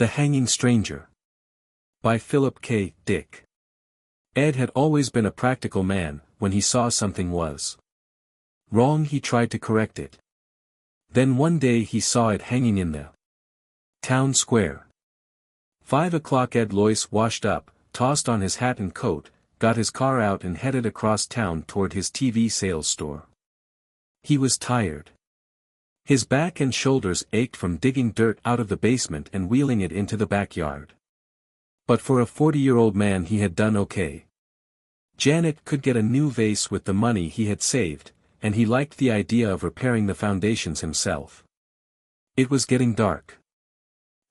The Hanging Stranger. By Philip K. Dick. Ed had always been a practical man. When he saw something was wrong, he tried to correct it. Then one day he saw it hanging in the town square. 5 o'clock. Ed Loyce washed up, tossed on his hat and coat, got his car out and headed across town toward his TV sales store. He was tired. His back and shoulders ached from digging dirt out of the basement and wheeling it into the backyard. But for a 40-year-old man he had done okay. Janet could get a new vase with the money he had saved, and he liked the idea of repairing the foundations himself. It was getting dark.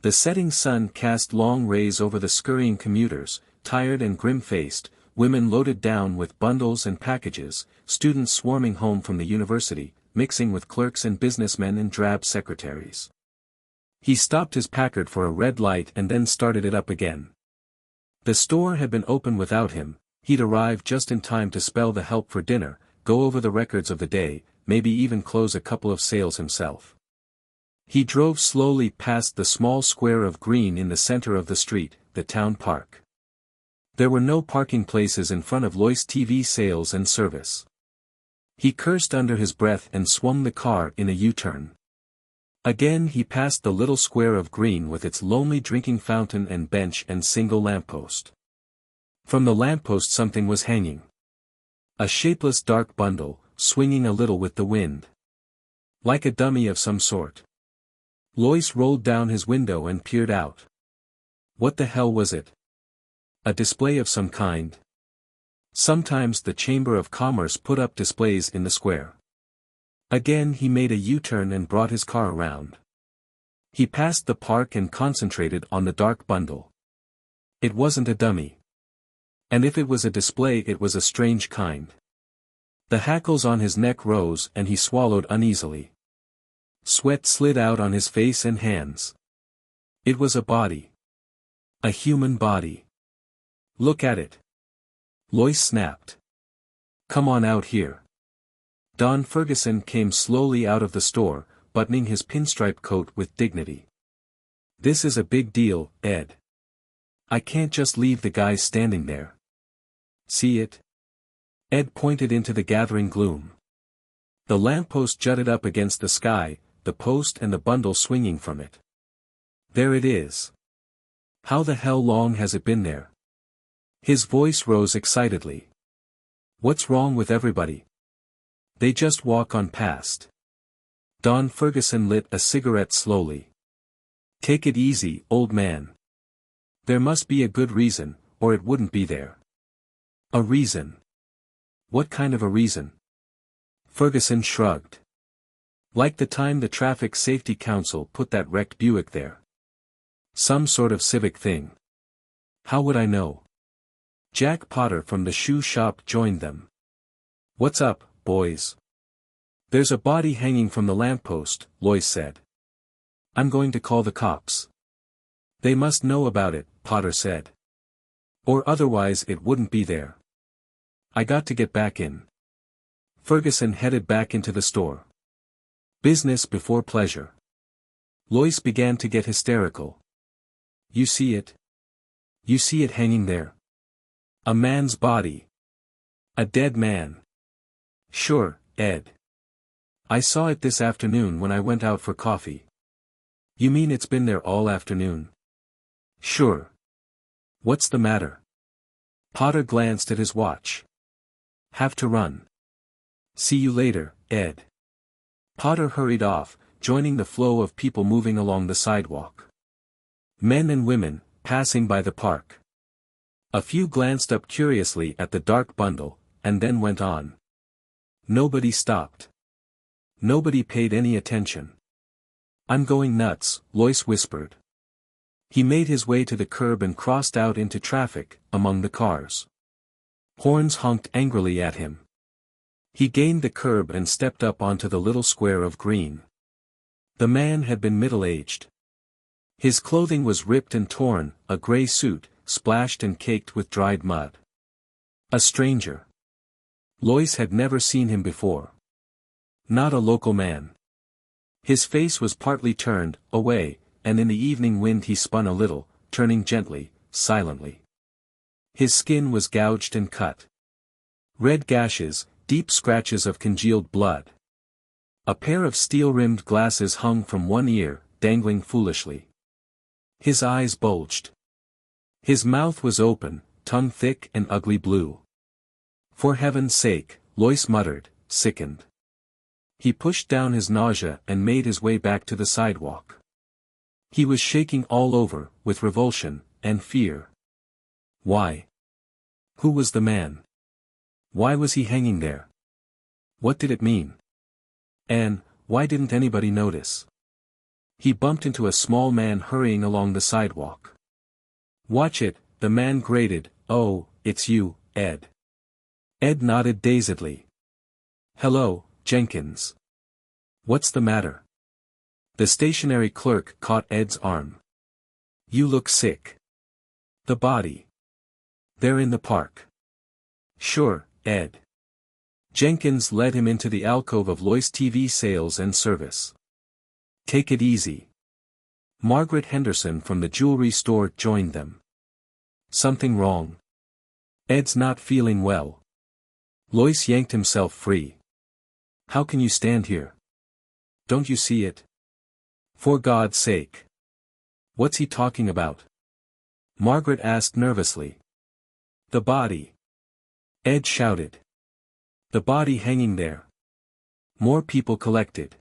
The setting sun cast long rays over the scurrying commuters, tired and grim-faced, women loaded down with bundles and packages, students swarming home from the university, mixing with clerks and businessmen and drab secretaries. He stopped his Packard for a red light and then started it up again. The store had been open without him. He'd arrived just in time to spell the help for dinner, go over the records of the day, maybe even close a couple of sales himself. He drove slowly past the small square of green in the center of the street, the town park. There were no parking places in front of Loyce TV Sales and Service. He cursed under his breath and swung the car in a U-turn. Again he passed the little square of green with its lonely drinking fountain and bench and single lamppost. From the lamppost something was hanging. A shapeless dark bundle, swinging a little with the wind. Like a dummy of some sort. Loyce rolled down his window and peered out. What the hell was it? A display of some kind? Sometimes the Chamber of Commerce put up displays in the square. Again he made a U-turn and brought his car around. He passed the park and concentrated on the dark bundle. It wasn't a dummy. And if it was a display, it was a strange kind. The hackles on his neck rose and he swallowed uneasily. Sweat slid out on his face and hands. It was a body. A human body. Look at it. Loyce snapped. Come on out here. Don Ferguson came slowly out of the store, buttoning his pinstripe coat with dignity. This is a big deal, Ed. I can't just leave the guys standing there. See it? Ed pointed into the gathering gloom. The lamppost jutted up against the sky, the post and the bundle swinging from it. There it is. How the hell long has it been there? His voice rose excitedly. What's wrong with everybody? They just walk on past. Don Ferguson lit a cigarette slowly. Take it easy, old man. There must be a good reason, or it wouldn't be there. A reason? What kind of a reason? Ferguson shrugged. Like the time the Traffic Safety Council put that wrecked Buick there. Some sort of civic thing. How would I know? Jack Potter from the shoe shop joined them. What's up, boys? There's a body hanging from the lamppost, Loyce said. I'm going to call the cops. They must know about it, Potter said. Or otherwise it wouldn't be there. I got to get back in. Ferguson headed back into the store. Business before pleasure. Loyce began to get hysterical. You see it? You see it hanging there? A man's body. A dead man. Sure, Ed. I saw it this afternoon when I went out for coffee. You mean it's been there all afternoon? Sure. What's the matter? Potter glanced at his watch. Have to run. See you later, Ed. Potter hurried off, joining the flow of people moving along the sidewalk. Men and women, passing by the park. A few glanced up curiously at the dark bundle, and then went on. Nobody stopped. Nobody paid any attention. I'm going nuts, Loyce whispered. He made his way to the curb and crossed out into traffic, among the cars. Horns honked angrily at him. He gained the curb and stepped up onto the little square of green. The man had been middle-aged. His clothing was ripped and torn, a gray suit, splashed and caked with dried mud. A stranger. Loyce had never seen him before. Not a local man. His face was partly turned away, and in the evening wind he spun a little, turning gently, silently. His skin was gouged and cut. Red gashes, deep scratches of congealed blood. A pair of steel-rimmed glasses hung from one ear, dangling foolishly. His eyes bulged. His mouth was open, tongue thick and ugly blue. "For heaven's sake," Loyce muttered, sickened. He pushed down his nausea and made his way back to the sidewalk. He was shaking all over, with revulsion, and fear. Why? Who was the man? Why was he hanging there? What did it mean? And, why didn't anybody notice? He bumped into a small man hurrying along the sidewalk. "Watch it," the man grated. "Oh, it's you, Ed." Ed nodded dazedly. "Hello, Jenkins. What's the matter?" The stationary clerk caught Ed's arm. "You look sick." "The body. They're in the park." "Sure, Ed." Jenkins led him into the alcove of Loyce TV sales and service. "Take it easy." Margaret Henderson from the jewelry store joined them. "Something wrong?" "Ed's not feeling well." Loyce yanked himself free. "How can you stand here? Don't you see it? For God's sake. What's he talking about?" Margaret asked nervously. "The body." Ed shouted. "The body hanging there." More people collected.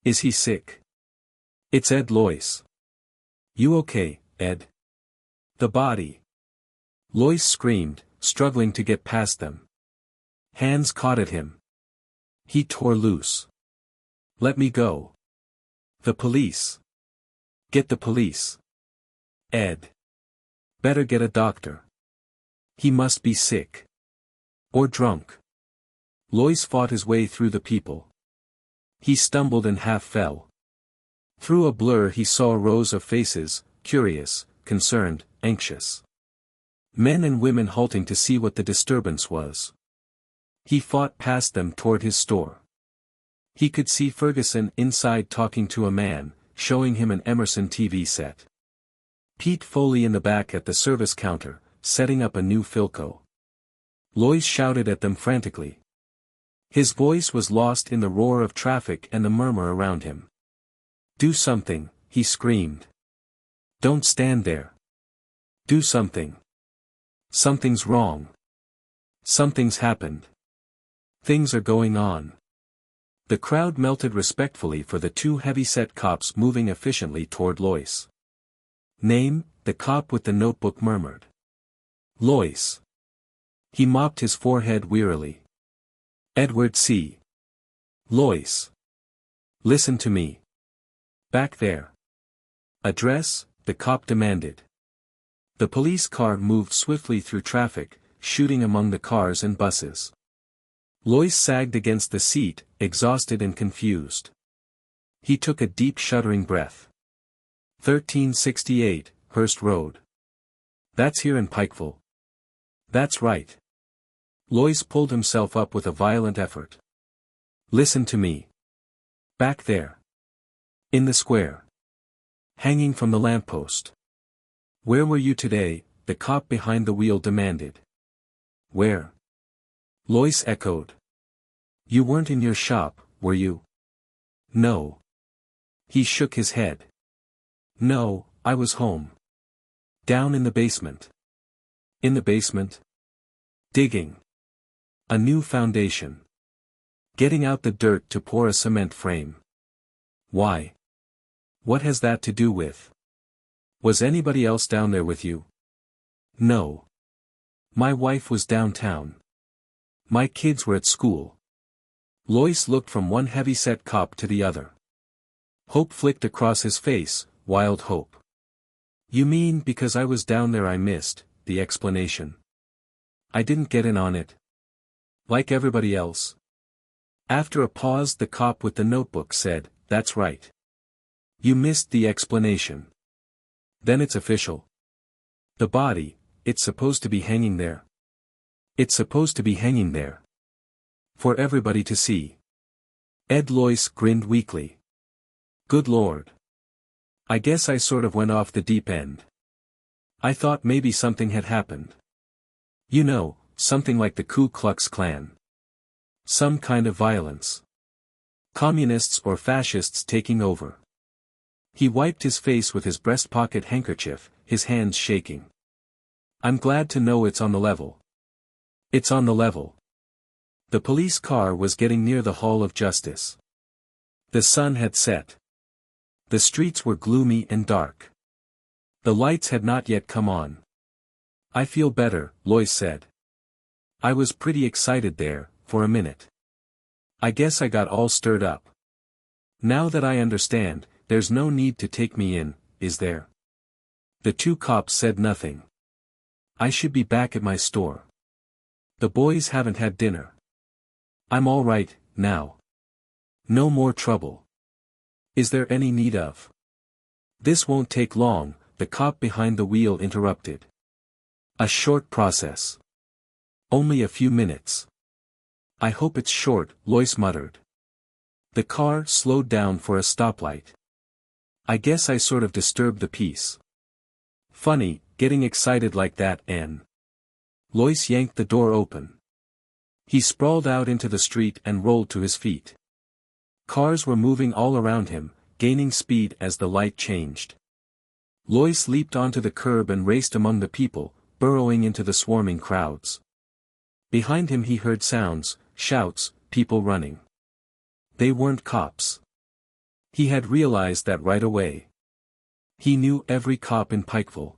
"Is he sick?" "It's Ed Loyce." "You okay, Ed?" "The body." Loyce screamed, struggling to get past them. Hands caught at him. He tore loose. "Let me go." "The police." "Get the police." "Ed. Better get a doctor. He must be sick. Or drunk." Loyce fought his way through the people. He stumbled and half fell. Through a blur he saw rows of faces, curious, concerned, anxious. Men and women halting to see what the disturbance was. He fought past them toward his store. He could see Ferguson inside talking to a man, showing him an Emerson TV set. Pete Foley in the back at the service counter, setting up a new Philco. Loyce shouted at them frantically. His voice was lost in the roar of traffic and the murmur around him. "Do something," he screamed. "Don't stand there. Do something. Something's wrong. Something's happened. Things are going on." The crowd melted respectfully for the two heavy-set cops moving efficiently toward Loyce. "Name?" the cop with the notebook murmured. "Loyce." He mopped his forehead wearily. "Edward C. Loyce. Listen to me. Back there." "Address?" the cop demanded. The police car moved swiftly through traffic, shooting among the cars and buses. Loyce sagged against the seat, exhausted and confused. He took a deep shuddering breath. 1368, Hearst Road. "That's here in Pikeville." "That's right." Loyce pulled himself up with a violent effort. "Listen to me. Back there. In the square. Hanging from the lamppost." "Where were you today?" the cop behind the wheel demanded. "Where?" Loyce echoed. "You weren't in your shop, were you?" "No." He shook his head. "No, I was home. Down in the basement." "In the basement?" "Digging. A new foundation. Getting out the dirt to pour a cement frame." "Why? What has that to do with?" "Was anybody else down there with you?" "No. My wife was downtown. My kids were at school." Loyce looked from one heavy-set cop to the other. Hope flicked across his face, wild hope. "You mean because I was down there I missed the explanation? I didn't get in on it? Like everybody else?" After a pause the cop with the notebook said, "That's right. You missed the explanation. Then it's official. The body, it's supposed to be hanging there. It's supposed to be hanging there. For everybody to see." Ed Loyce grinned weakly. "Good Lord. I guess I sort of went off the deep end. I thought maybe something had happened. You know, something like the Ku Klux Klan. Some kind of violence. Communists or fascists taking over. He wiped his face with his breast pocket handkerchief, his hands shaking. I'm glad to know it's on the level. It's on the level. The police car was getting near the Hall of Justice. The sun had set. The streets were gloomy and dark. The lights had not yet come on. I feel better, Loyce said. I was pretty excited there, for a minute. I guess I got all stirred up. Now that I understand, there's no need to take me in, is there? The two cops said nothing. I should be back at my store. The boys haven't had dinner. I'm all right, now. No more trouble. Is there any need of? This won't take long, the cop behind the wheel interrupted. A short process. Only a few minutes. I hope it's short, Loyce muttered. The car slowed down for a stoplight. I guess I sort of disturbed the peace. Funny, getting excited like that, Anne. Loyce yanked the door open. He sprawled out into the street and rolled to his feet. Cars were moving all around him, gaining speed as the light changed. Loyce leaped onto the curb and raced among the people, burrowing into the swarming crowds. Behind him he heard sounds, shouts, people running. They weren't cops. He had realized that right away. He knew every cop in Pikeville.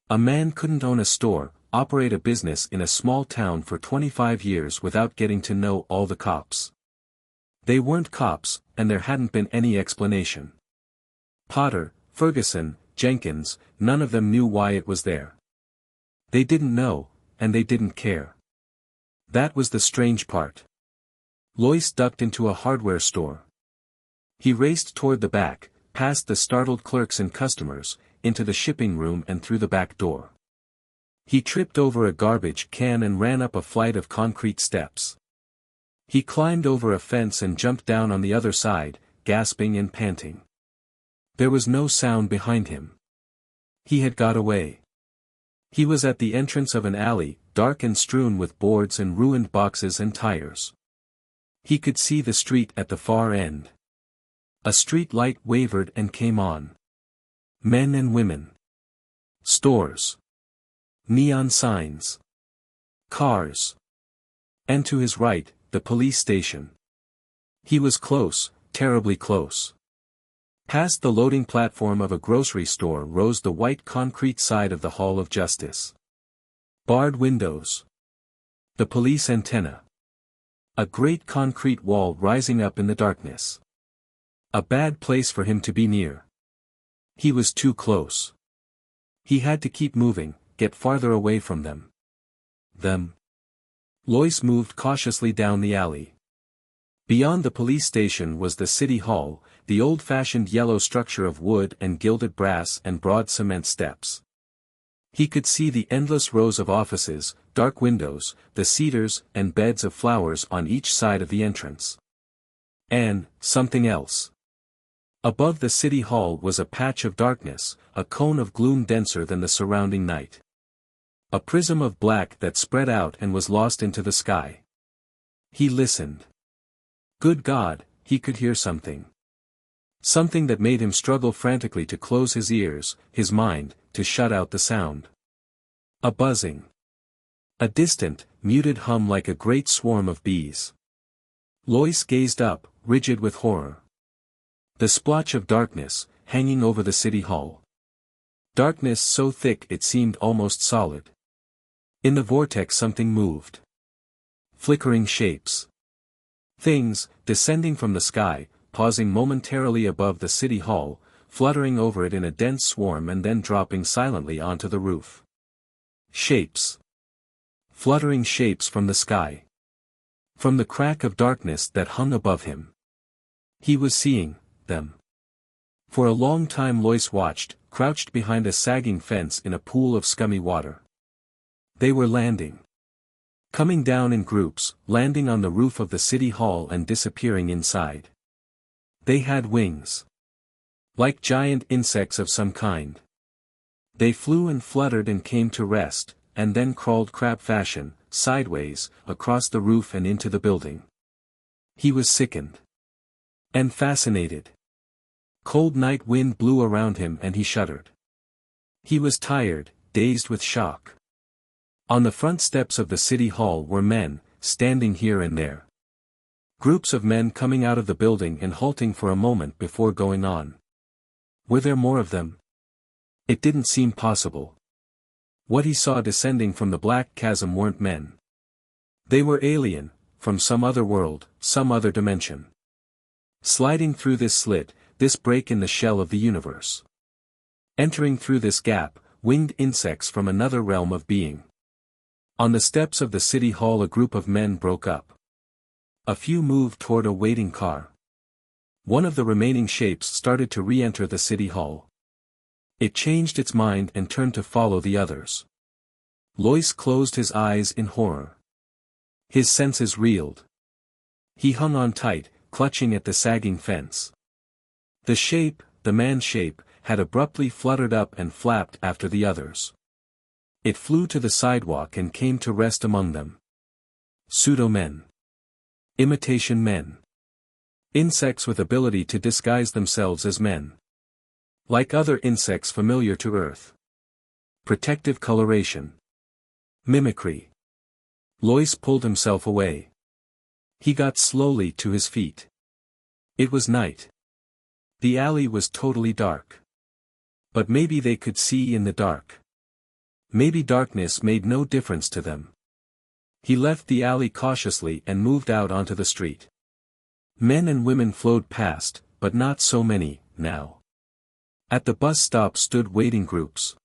A man couldn't own a store, operate a business in a small town for 25 years without getting to know all the cops. They weren't cops, and there hadn't been any explanation. Potter, Ferguson, Jenkins, none of them knew why it was there. They didn't know, and they didn't care. That was the strange part. Loyce ducked into a hardware store. He raced toward the back, past the startled clerks and customers, into the shipping room and through the back door. He tripped over a garbage can and ran up a flight of concrete steps. He climbed over a fence and jumped down on the other side, gasping and panting. There was no sound behind him. He had got away. He was at the entrance of an alley, dark and strewn with boards and ruined boxes and tires. He could see the street at the far end. A street light wavered and came on. Men and women. Stores. Neon signs. Cars. And to his right, the police station. He was close, terribly close. Past the loading platform of a grocery store rose the white concrete side of the Hall of Justice. Barred windows. The police antenna. A great concrete wall rising up in the darkness. A bad place for him to be near. He was too close. He had to keep moving, get farther away from them. Them. Loyce moved cautiously down the alley. Beyond the police station was the city hall, the old-fashioned yellow structure of wood and gilded brass and broad cement steps. He could see the endless rows of offices, dark windows, the cedars and beds of flowers on each side of the entrance. And, something else. Above the city hall was a patch of darkness, a cone of gloom denser than the surrounding night. A prism of black that spread out and was lost into the sky. He listened. Good God, he could hear something. Something that made him struggle frantically to close his ears, his mind, to shut out the sound. A buzzing. A distant, muted hum like a great swarm of bees. Loyce gazed up, rigid with horror. The splotch of darkness, hanging over the city hall. Darkness so thick it seemed almost solid. In the vortex something moved. Flickering shapes. Things, descending from the sky, pausing momentarily above the city hall, fluttering over it in a dense swarm and then dropping silently onto the roof. Shapes. Fluttering shapes from the sky. From the crack of darkness that hung above him. He was seeing them. For a long time Loyce watched, crouched behind a sagging fence in a pool of scummy water. They were landing. Coming down in groups, landing on the roof of the city hall and disappearing inside. They had wings. Like giant insects of some kind. They flew and fluttered and came to rest, and then crawled crab fashion, sideways, across the roof and into the building. He was sickened. And fascinated. Cold night wind blew around him and he shuddered. He was tired, dazed with shock. On the front steps of the city hall were men, standing here and there. Groups of men coming out of the building and halting for a moment before going on. Were there more of them? It didn't seem possible. What he saw descending from the black chasm weren't men. They were alien, from some other world, some other dimension. Sliding through this slit, this break in the shell of the universe. Entering through this gap, winged insects from another realm of being. On the steps of the city hall a group of men broke up. A few moved toward a waiting car. One of the remaining shapes started to re-enter the city hall. It changed its mind and turned to follow the others. Loyce closed his eyes in horror. His senses reeled. He hung on tight, clutching at the sagging fence. The shape, the man shape, had abruptly fluttered up and flapped after the others. It flew to the sidewalk and came to rest among them. Pseudo-men. Imitation men. Insects with ability to disguise themselves as men. Like other insects familiar to Earth. Protective coloration. Mimicry. Loyce pulled himself away. He got slowly to his feet. It was night. The alley was totally dark. But maybe they could see in the dark. Maybe darkness made no difference to them. He left the alley cautiously and moved out onto the street. Men and women flowed past, but not so many, now. At the bus stop stood waiting groups.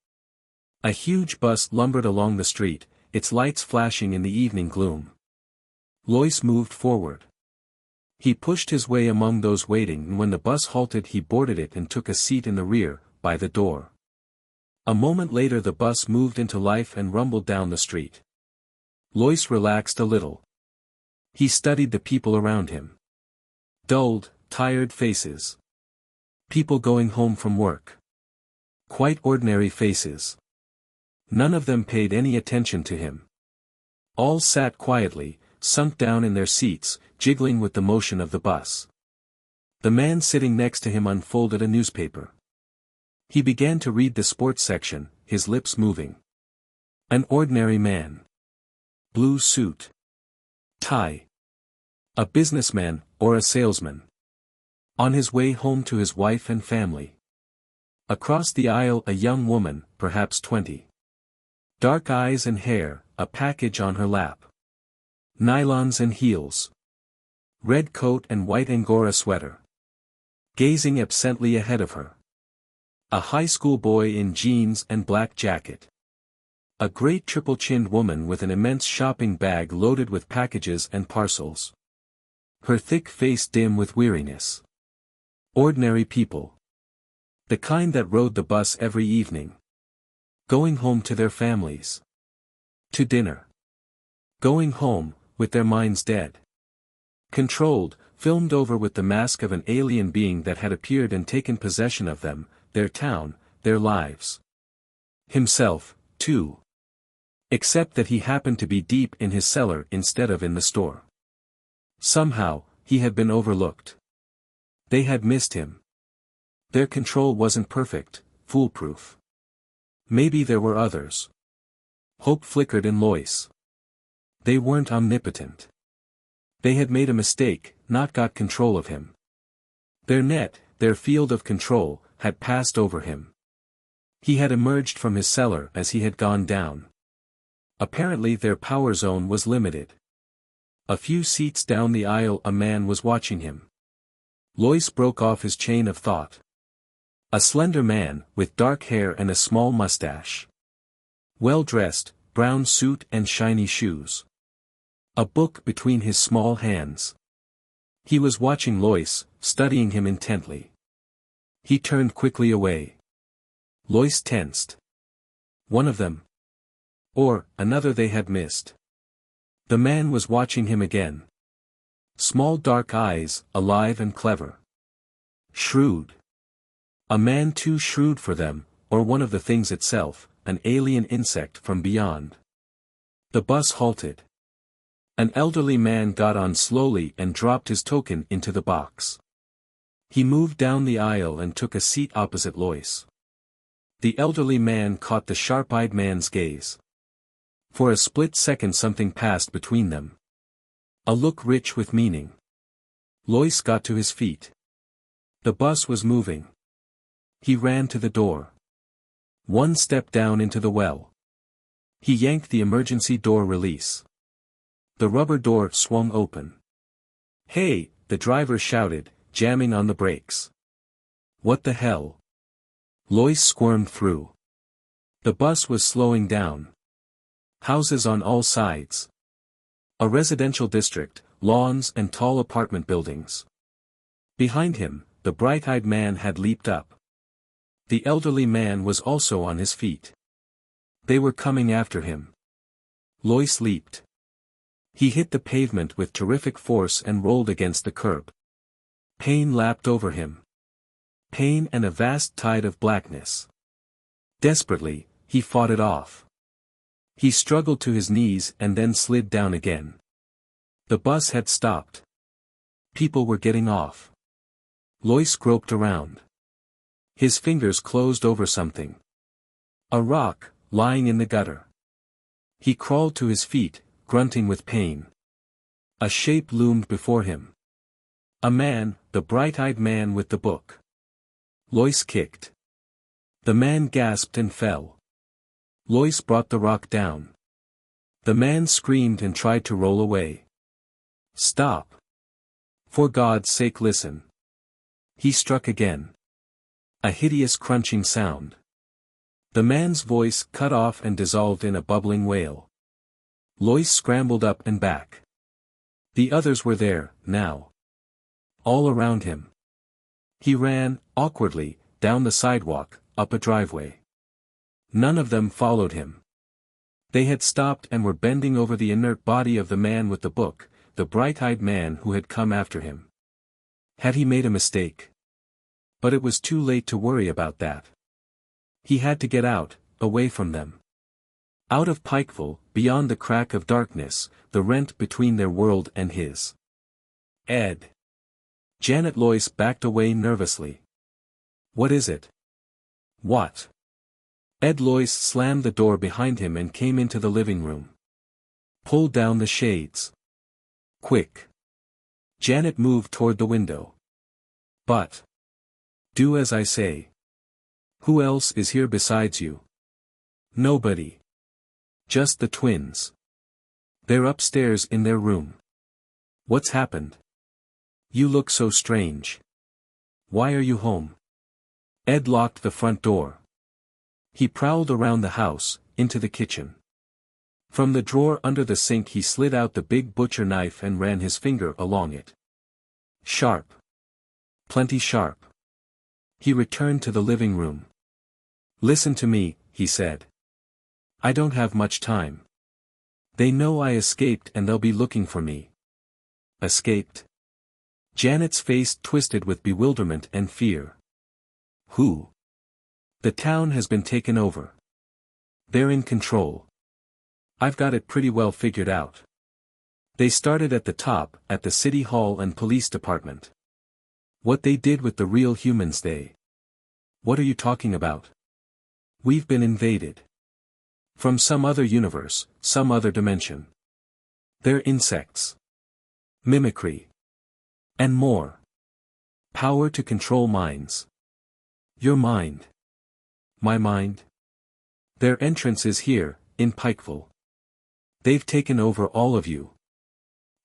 A huge bus lumbered along the street, its lights flashing in the evening gloom. Loyce moved forward. He pushed his way among those waiting, and when the bus halted he boarded it and took a seat in the rear, by the door. A moment later the bus moved into life and rumbled down the street. Loyce relaxed a little. He studied the people around him. Dulled, tired faces. People going home from work. Quite ordinary faces. None of them paid any attention to him. All sat quietly, sunk down in their seats, jiggling with the motion of the bus. The man sitting next to him unfolded a newspaper. He began to read the sports section, his lips moving. An ordinary man. Blue suit. Tie. A businessman, or a salesman. On his way home to his wife and family. Across the aisle a young woman, perhaps 20. Dark eyes and hair, a package on her lap. Nylons and heels. Red coat and white Angora sweater. Gazing absently ahead of her. A high school boy in jeans and black jacket. A great triple-chinned woman with an immense shopping bag loaded with packages and parcels. Her thick face dim with weariness. Ordinary people. The kind that rode the bus every evening. Going home to their families. To dinner. Going home, with their minds dead. Controlled, filmed over with the mask of an alien being that had appeared and taken possession of them, their town, their lives. Himself, too. Except that he happened to be deep in his cellar instead of in the store. Somehow, he had been overlooked. They had missed him. Their control wasn't perfect, foolproof. Maybe there were others. Hope flickered in Loyce. They weren't omnipotent. They had made a mistake, not got control of him. Their net, their field of control, had passed over him. He had emerged from his cellar as he had gone down. Apparently their power zone was limited. A few seats down the aisle a man was watching him. Loyce broke off his chain of thought. A slender man, with dark hair and a small mustache. Well-dressed, brown suit and shiny shoes. A book between his small hands. He was watching Loyce, studying him intently. He turned quickly away. Loyce tensed. One of them. Or, another they had missed. The man was watching him again. Small dark eyes, alive and clever. Shrewd. A man too shrewd for them, or one of the things itself, an alien insect from beyond. The bus halted. An elderly man got on slowly and dropped his token into the box. He moved down the aisle and took a seat opposite Loyce. The elderly man caught the sharp-eyed man's gaze. For a split second something passed between them. A look rich with meaning. Loyce got to his feet. The bus was moving. He ran to the door. One step down into the well. He yanked the emergency door release. The rubber door swung open. "Hey!" the driver shouted, jamming on the brakes. "What the hell?" Loyce squirmed through. The bus was slowing down. Houses on all sides. A residential district, lawns and tall apartment buildings. Behind him, the bright-eyed man had leaped up. The elderly man was also on his feet. They were coming after him. Loyce leaped. He hit the pavement with terrific force and rolled against the curb. Pain lapped over him. Pain and a vast tide of blackness. Desperately, he fought it off. He struggled to his knees and then slid down again. The bus had stopped. People were getting off. Loyce groped around. His fingers closed over something. A rock, lying in the gutter. He crawled to his feet, grunting with pain. A shape loomed before him. A man, the bright-eyed man with the book. Loyce kicked. The man gasped and fell. Loyce brought the rock down. The man screamed and tried to roll away. "Stop! For God's sake, listen!" He struck again. A hideous crunching sound. The man's voice cut off and dissolved in a bubbling wail. Loyce scrambled up and back. The others were there, now. All around him. He ran, awkwardly, down the sidewalk, up a driveway. None of them followed him. They had stopped and were bending over the inert body of the man with the book, the bright-eyed man who had come after him. Had he made a mistake? But it was too late to worry about that. He had to get out, away from them. Out of Pikeville, beyond the crack of darkness, the rent between their world and his. "Ed." Janet Loyce backed away nervously. "What is it?" "What?" Ed Loyce slammed the door behind him and came into the living room. "Pull down the shades. Quick." Janet moved toward the window. "But. Do as I say." "Who else is here besides you?" "Nobody. Just the twins. They're upstairs in their room." "What's happened? You look so strange. Why are you home?" Ed locked the front door. He prowled around the house, into the kitchen. From the drawer under the sink he slid out the big butcher knife and ran his finger along it. Sharp. Plenty sharp. He returned to the living room. "Listen to me," he said. "I don't have much time. They know I escaped and they'll be looking for me." "Escaped?" Janet's face twisted with bewilderment and fear. "Who?" "The town has been taken over. They're in control. I've got it pretty well figured out. They started at the top, at the city hall and police department. What they did with the real humans they..." "What are you talking about?" "We've been invaded. From some other universe, some other dimension. They're insects. Mimicry. And more. Power to control minds. Your mind. My mind. Their entrance is here, in Pikeville. They've taken over all of you.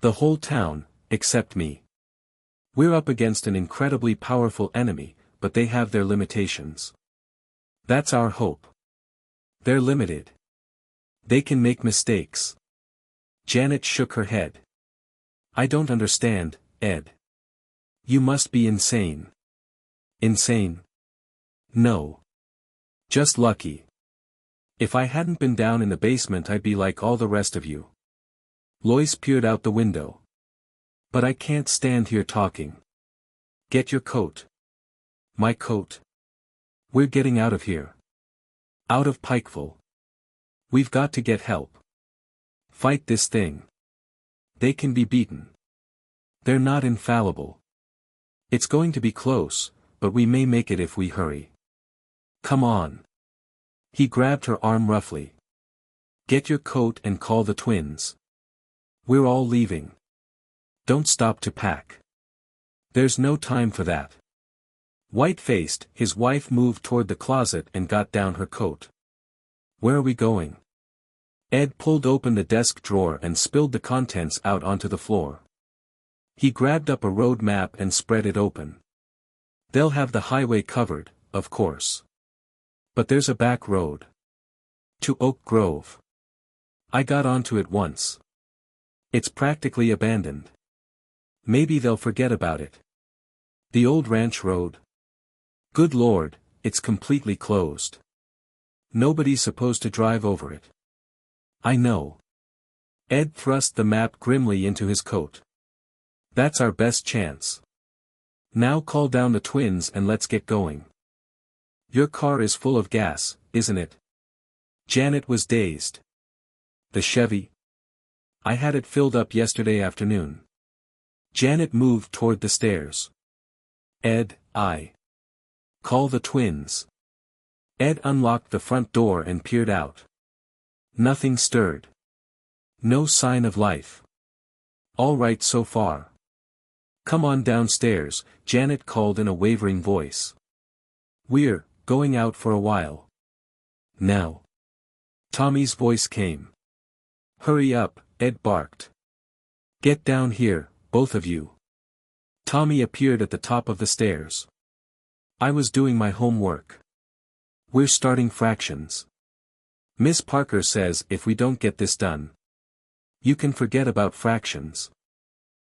The whole town, except me. We're up against an incredibly powerful enemy, but they have their limitations. That's our hope. They're limited. They can make mistakes." Janet shook her head. "I don't understand, Ed. You must be insane." "Insane? No. Just lucky. If I hadn't been down in the basement I'd be like all the rest of you." Loyce peered out the window. "But I can't stand here talking. Get your coat." "My coat?" We're getting out of here. Out of Pikeville. We've got to get help. Fight this thing. They can be beaten. They're not infallible. It's going to be close, but we may make it if we hurry. Come on. He grabbed her arm roughly. Get your coat and call the twins. We're all leaving. Don't stop to pack. There's no time for that. White-faced, his wife moved toward the closet and got down her coat. Where are we going? Ed pulled open the desk drawer and spilled the contents out onto the floor. He grabbed up a road map and spread it open. They'll have the highway covered, of course. But there's a back road. To Oak Grove. I got onto it once. It's practically abandoned. Maybe they'll forget about it. The old ranch road. Good Lord, it's completely closed. Nobody's supposed to drive over it. I know. Ed thrust the map grimly into his coat. That's our best chance. Now call down the twins and let's get going. Your car is full of gas, isn't it? Janet was dazed. The Chevy? I had it filled up yesterday afternoon. Janet moved toward the stairs. Ed, call the twins. Ed unlocked the front door and peered out. Nothing stirred. No sign of life. All right so far. Come on downstairs, Janet called in a wavering voice. We're going out for a while. Now. Tommy's voice came. Hurry up, Ed barked. Get down here, both of you. Tommy appeared at the top of the stairs. I was doing my homework. We're starting fractions. Miss Parker says if we don't get this done, you can forget about fractions.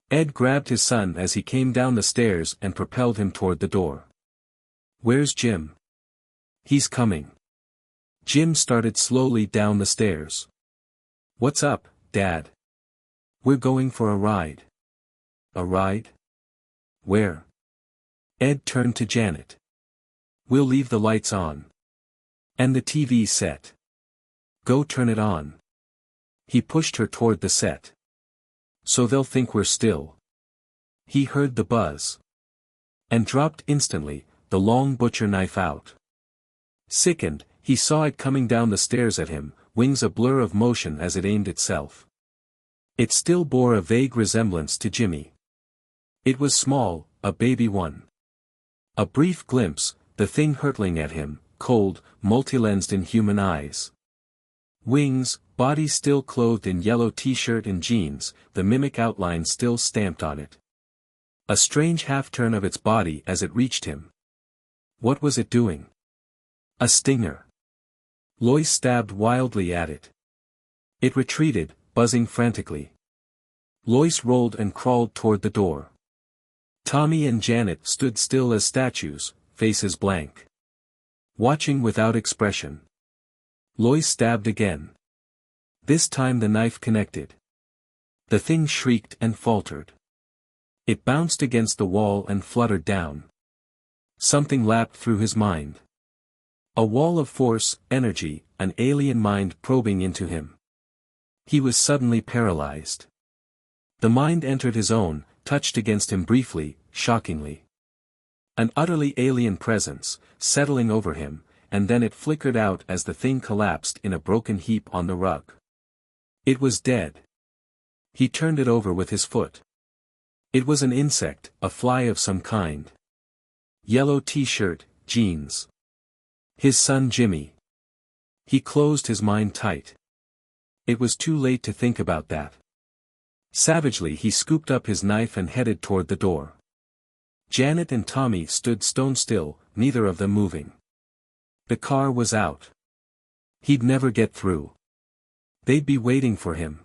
Ed grabbed his son as he came down the stairs and propelled him toward the door. Where's Jim? He's coming. Jim started slowly down the stairs. What's up, Dad? We're going for a ride. A ride? Where? Ed turned to Janet. We'll leave the lights on. And the TV set. Go turn it on. He pushed her toward the set. So they'll think we're still. He heard the buzz. And dropped instantly, the long butcher knife out. Sickened, he saw it coming down the stairs at him, wings a blur of motion as it aimed itself. It still bore a vague resemblance to Jimmy. It was small, a baby one. A brief glimpse, the thing hurtling at him, cold, multi-lensed in human eyes. Wings, body still clothed in yellow t-shirt and jeans, the mimic outline still stamped on it. A strange half-turn of its body as it reached him. What was it doing? A stinger. Loyce stabbed wildly at it. It retreated, buzzing frantically. Loyce rolled and crawled toward the door. Tommy and Janet stood still as statues, faces blank. Watching without expression. Loyce stabbed again. This time the knife connected. The thing shrieked and faltered. It bounced against the wall and fluttered down. Something lapped through his mind. A wall of force, energy, an alien mind probing into him. He was suddenly paralyzed. The mind entered his own, touched against him briefly, shockingly. An utterly alien presence, settling over him, and then it flickered out as the thing collapsed in a broken heap on the rug. It was dead. He turned it over with his foot. It was an insect, a fly of some kind. Yellow t-shirt, jeans. His son Jimmy. He closed his mind tight. It was too late to think about that. Savagely he scooped up his knife and headed toward the door. Janet and Tommy stood stone still, neither of them moving. The car was out. He'd never get through. They'd be waiting for him.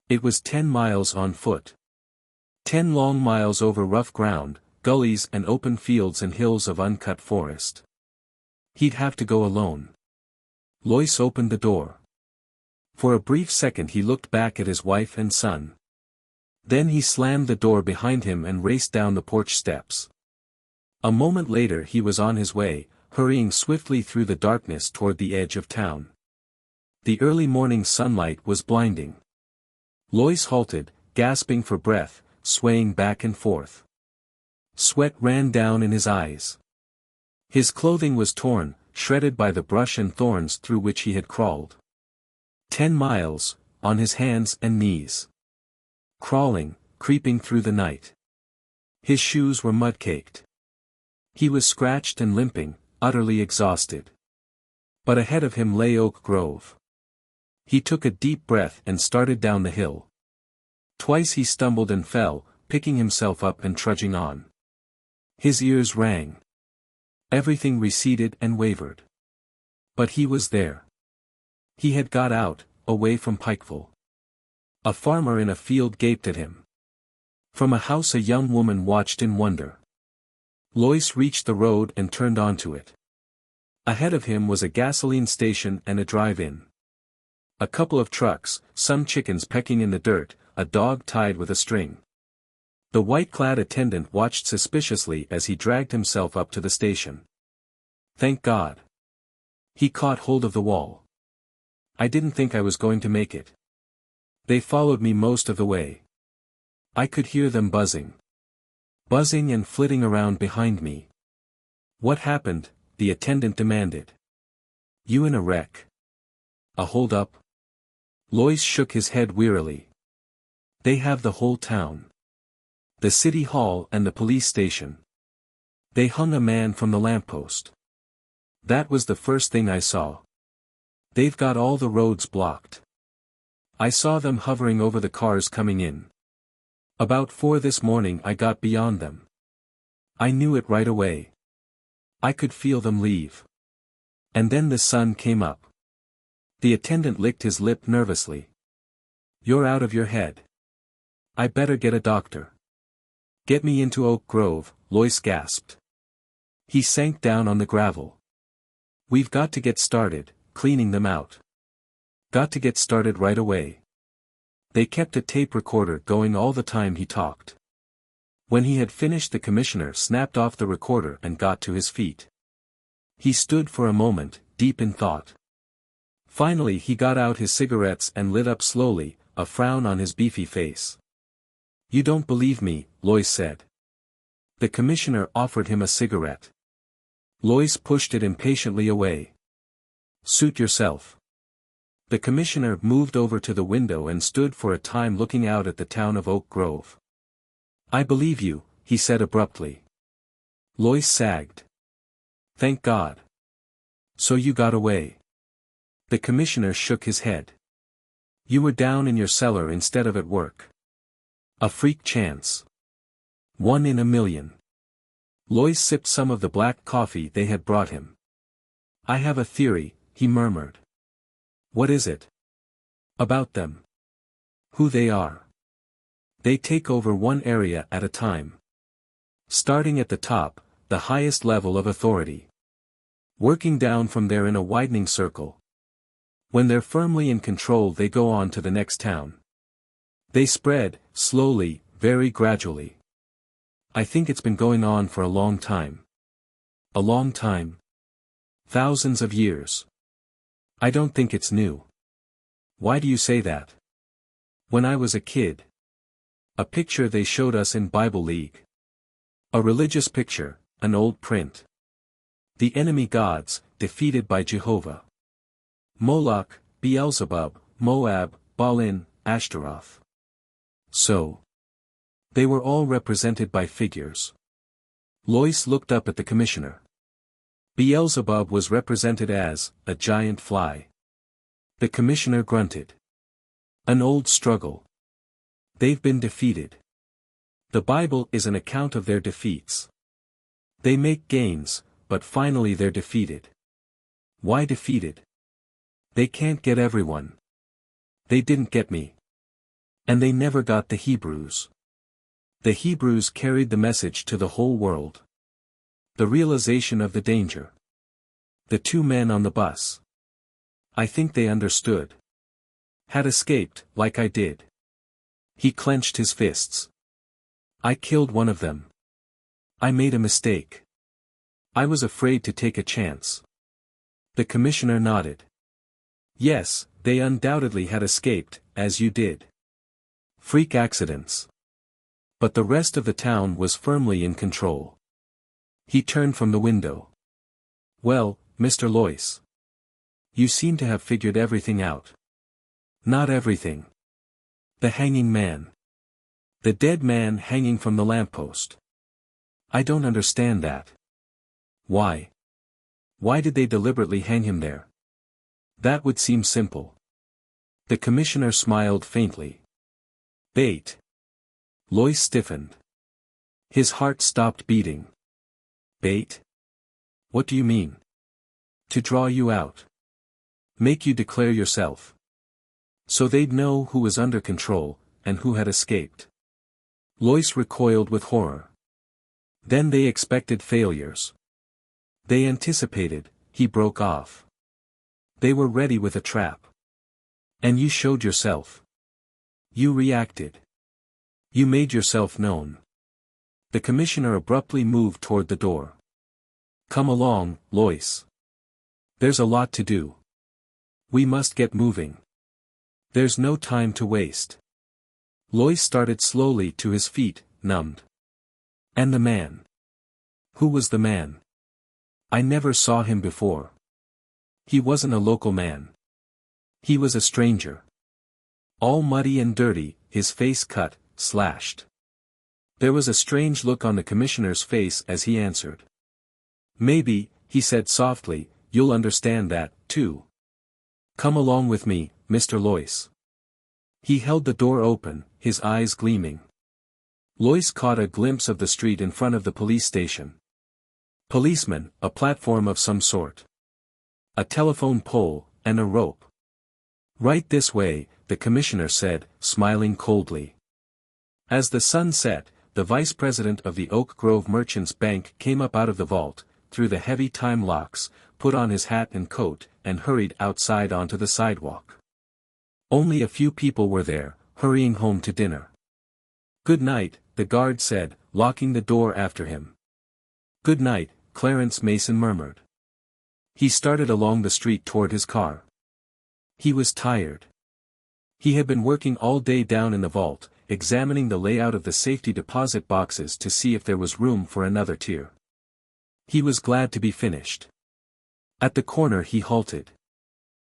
It was 10 miles on foot. 10 long miles over rough ground, gullies and open fields and hills of uncut forest. He'd have to go alone. Loyce opened the door. For a brief second he looked back at his wife and son. Then he slammed the door behind him and raced down the porch steps. A moment later he was on his way, hurrying swiftly through the darkness toward the edge of town. The early morning sunlight was blinding. Loyce halted, gasping for breath, swaying back and forth. Sweat ran down in his eyes. His clothing was torn, shredded by the brush and thorns through which he had crawled. 10 miles, on his hands and knees. Crawling, creeping through the night. His shoes were mud-caked. He was scratched and limping, utterly exhausted. But ahead of him lay Oak Grove. He took a deep breath and started down the hill. Twice he stumbled and fell, picking himself up and trudging on. His ears rang. Everything receded and wavered. But he was there. He had got out, away from Pikeville. A farmer in a field gaped at him. From a house a young woman watched in wonder. Loyce reached the road and turned onto it. Ahead of him was a gasoline station and a drive-in. A couple of trucks, some chickens pecking in the dirt, a dog tied with a string. The white-clad attendant watched suspiciously as he dragged himself up to the station. Thank God. He caught hold of the wall. I didn't think I was going to make it. They followed me most of the way. I could hear them buzzing. Buzzing and flitting around behind me. What happened? The attendant demanded. You in a wreck? A hold-up? Loyce shook his head wearily. They have the whole town. The city hall and the police station. They hung a man from the lamppost. That was the first thing I saw. They've got all the roads blocked. I saw them hovering over the cars coming in. About 4 this morning I got beyond them. I knew it right away. I could feel them leave. And then the sun came up. The attendant licked his lip nervously. You're out of your head. I better get a doctor. Get me into Oak Grove, Loyce gasped. He sank down on the gravel. We've got to get started, cleaning them out. Got to get started right away. They kept a tape recorder going all the time he talked. When he had finished, the commissioner snapped off the recorder and got to his feet. He stood for a moment, deep in thought. Finally he got out his cigarettes and lit up slowly, a frown on his beefy face. You don't believe me, Loyce said. The commissioner offered him a cigarette. Loyce pushed it impatiently away. Suit yourself. The commissioner moved over to the window and stood for a time looking out at the town of Oak Grove. I believe you, he said abruptly. Loyce sagged. Thank God. So you got away. The commissioner shook his head. You were down in your cellar instead of at work. A freak chance. 1 in a million. Loyce sipped some of the black coffee they had brought him. I have a theory, he murmured. What is it? About them. Who they are. They take over one area at a time. Starting at the top, the highest level of authority. Working down from there in a widening circle. When they're firmly in control, they go on to the next town. They spread, slowly, very gradually. I think it's been going on for a long time. A long time. Thousands of years. I don't think it's new. Why do you say that? When I was a kid. A picture they showed us in Bible League. A religious picture, an old print. The enemy gods, defeated by Jehovah. Moloch, Beelzebub, Moab, Baalin, Ashtaroth. So. They were all represented by figures. Loyce looked up at the commissioner. Beelzebub was represented as a giant fly. The commissioner grunted. An old struggle. They've been defeated. The Bible is an account of their defeats. They make gains, but finally they're defeated. Why defeated? They can't get everyone. They didn't get me. And they never got the Hebrews. The Hebrews carried the message to the whole world. The realization of the danger. The 2 men on the bus. I think they understood. Had escaped, like I did. He clenched his fists. I killed one of them. I made a mistake. I was afraid to take a chance. The commissioner nodded. Yes, they undoubtedly had escaped, as you did. Freak accidents. But the rest of the town was firmly in control. He turned from the window. Well, Mr. Loyce. You seem to have figured everything out. Not everything. The hanging man. The dead man hanging from the lamppost. I don't understand that. Why? Why did they deliberately hang him there? That would seem simple. The commissioner smiled faintly. Bait. Loyce stiffened. His heart stopped beating. Bait? What do you mean? To draw you out. Make you declare yourself. So they'd know who was under control, and who had escaped. Loyce recoiled with horror. Then they expected failures. They anticipated, he broke off. They were ready with a trap. And you showed yourself. You reacted. You made yourself known. The commissioner abruptly moved toward the door. Come along, Loyce. There's a lot to do. We must get moving. There's no time to waste. Loyce started slowly to his feet, numbed. And the man. Who was the man? I never saw him before. He wasn't a local man. He was a stranger. All muddy and dirty, his face cut, slashed. There was a strange look on the commissioner's face as he answered. Maybe, he said softly, you'll understand that, too. Come along with me, Mr. Loyce. He held the door open, his eyes gleaming. Loyce caught a glimpse of the street in front of the police station. Policemen, a platform of some sort. A telephone pole, and a rope. Right this way, the commissioner said, smiling coldly. As the sun set, the vice president of the Oak Grove Merchants Bank came up out of the vault, through the heavy time locks, put on his hat and coat, and hurried outside onto the sidewalk. Only a few people were there, hurrying home to dinner. Good night, the guard said, locking the door after him. Good night, Clarence Mason murmured. He started along the street toward his car. He was tired. He had been working all day down in the vault, examining the layout of the safety deposit boxes to see if there was room for another tier. He was glad to be finished. At the corner he halted.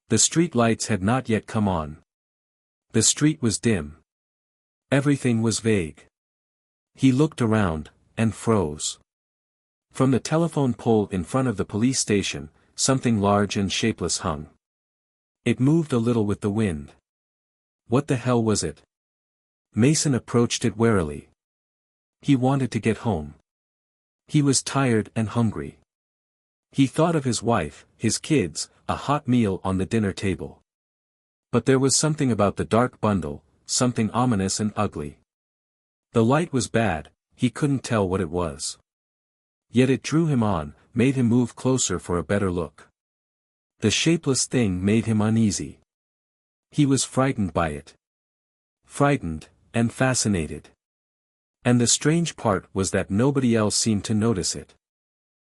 The street lights had not yet come on. The street was dim. Everything was vague. He looked around, and froze. From the telephone pole in front of the police station, something large and shapeless hung. It moved a little with the wind. What the hell was it? Mason approached it warily. He wanted to get home. He was tired and hungry. He thought of his wife, his kids, a hot meal on the dinner table. But there was something about the dark bundle, something ominous and ugly. The light was bad, he couldn't tell what it was. Yet it drew him on, made him move closer for a better look. The shapeless thing made him uneasy. He was frightened by it. Frightened, and fascinated. And the strange part was that nobody else seemed to notice it.